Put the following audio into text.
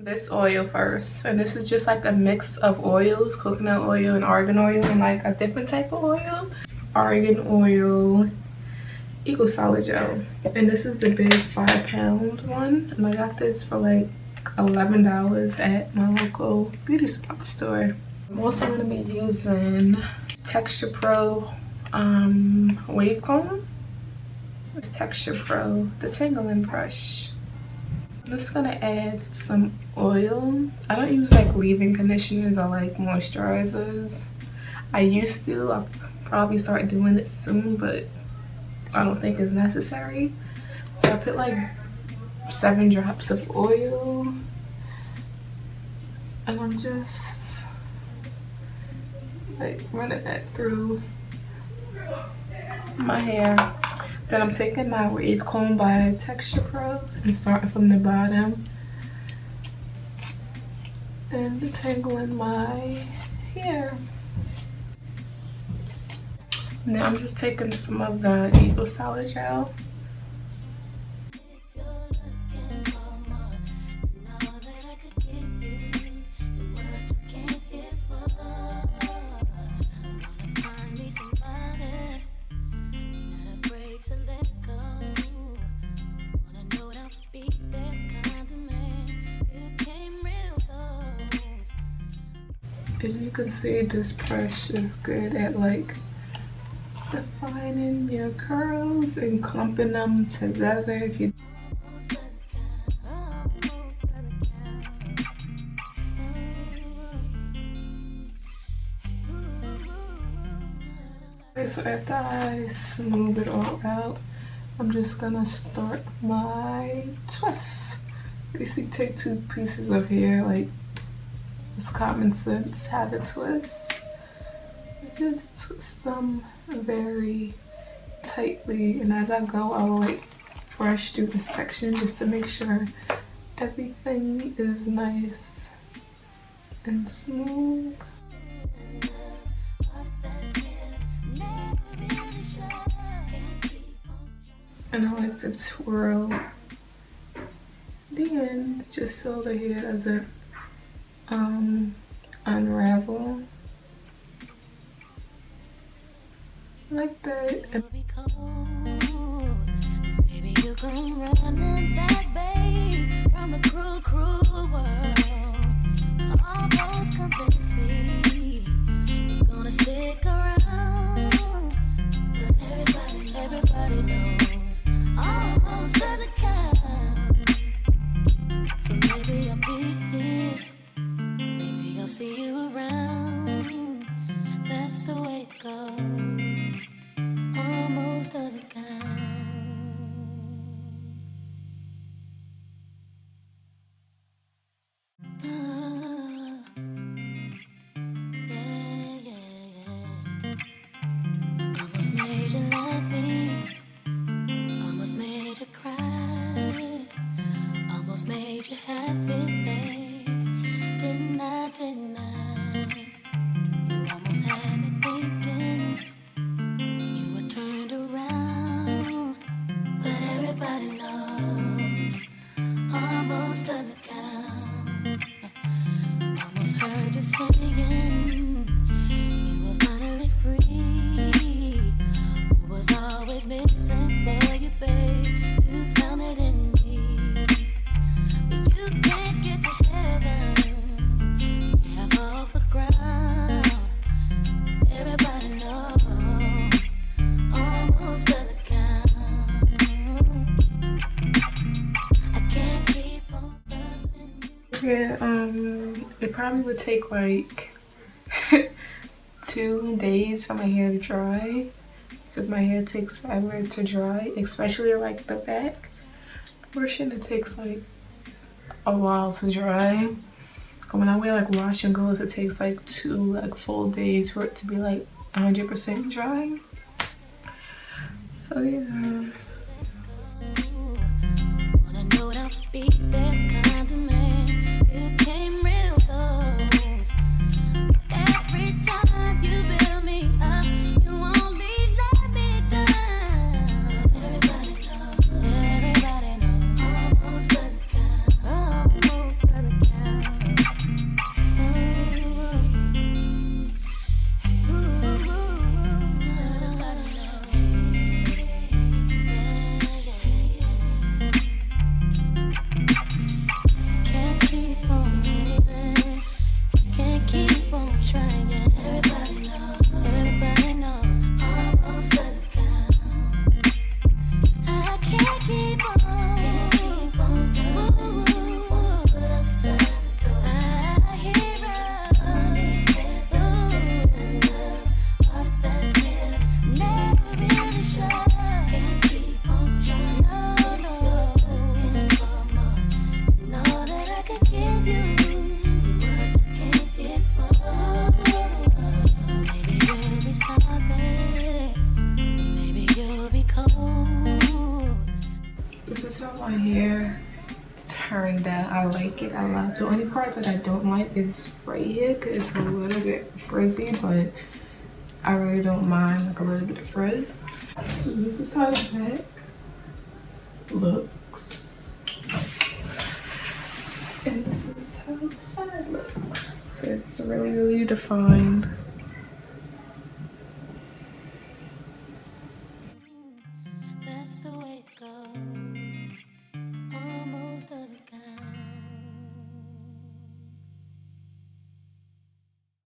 this oil first, and this is just like a mix of oils, coconut oil and argan oil, and like a different type of oil. Argan oil, eco solid gel, and this is the big 5-pound one, and I got this for like $11 at my local beauty supply store. I'm also going to be using Texture Pro wave comb. It's Texture Pro detangling brush. I'm just gonna add some oil. I don't use like leave-in conditioners or like moisturizers. I used to. I'll probably start doing it soon, but I don't think it's necessary. So I put like 7 drops of oil, and I'm just like running that through my hair. Then I'm taking my wave comb by Texture Pro and starting from the bottom and detangling my hair. Now I'm just taking some of the eco solid gel. As you can see, this brush is good at like defining your curls and clumping them together. If you okay, so after I smooth it all out, I'm just gonna start my twists. Basically take 2 pieces of hair, like it's common sense how to twist. Just twist them very tightly, and as I go I will like brush through the section just to make sure everything is nice and smooth. And I like to twirl the ends just so the hair doesn't unravel like that. Maybe you come running back, babe, from the cruel world. Almost convinced me you're gonna stick around, but everybody knows almost doesn't count. So maybe I'll be here. I'll see you around. That's the way it goes. Almost doesn't count. Yeah. Almost made you love me. Almost made you cry. Almost made you happy, babe. Didn't I? You almost had me thinking you were turned around, but everybody knows almost doesn't count. Almost heard you saying you were finally free. What was always missing for you, babe? You found it in me, but you can't get to heaven. Off the ground, everybody knows almost doesn't count. I can't keep on loving you. Yeah, it probably would take like 2 days for my hair to dry, because my hair takes forever to dry, especially like the back portion. It takes like a while to dry. When I wear like wash and goes, it takes like 2 like full days for it to be like 100% dry. So yeah. Everybody knows. The only part that I don't like is right here because it's a little bit frizzy, but I really don't mind like a little bit of frizz. So this is how the back looks. And this is how the side looks. It's really, really defined. That's the way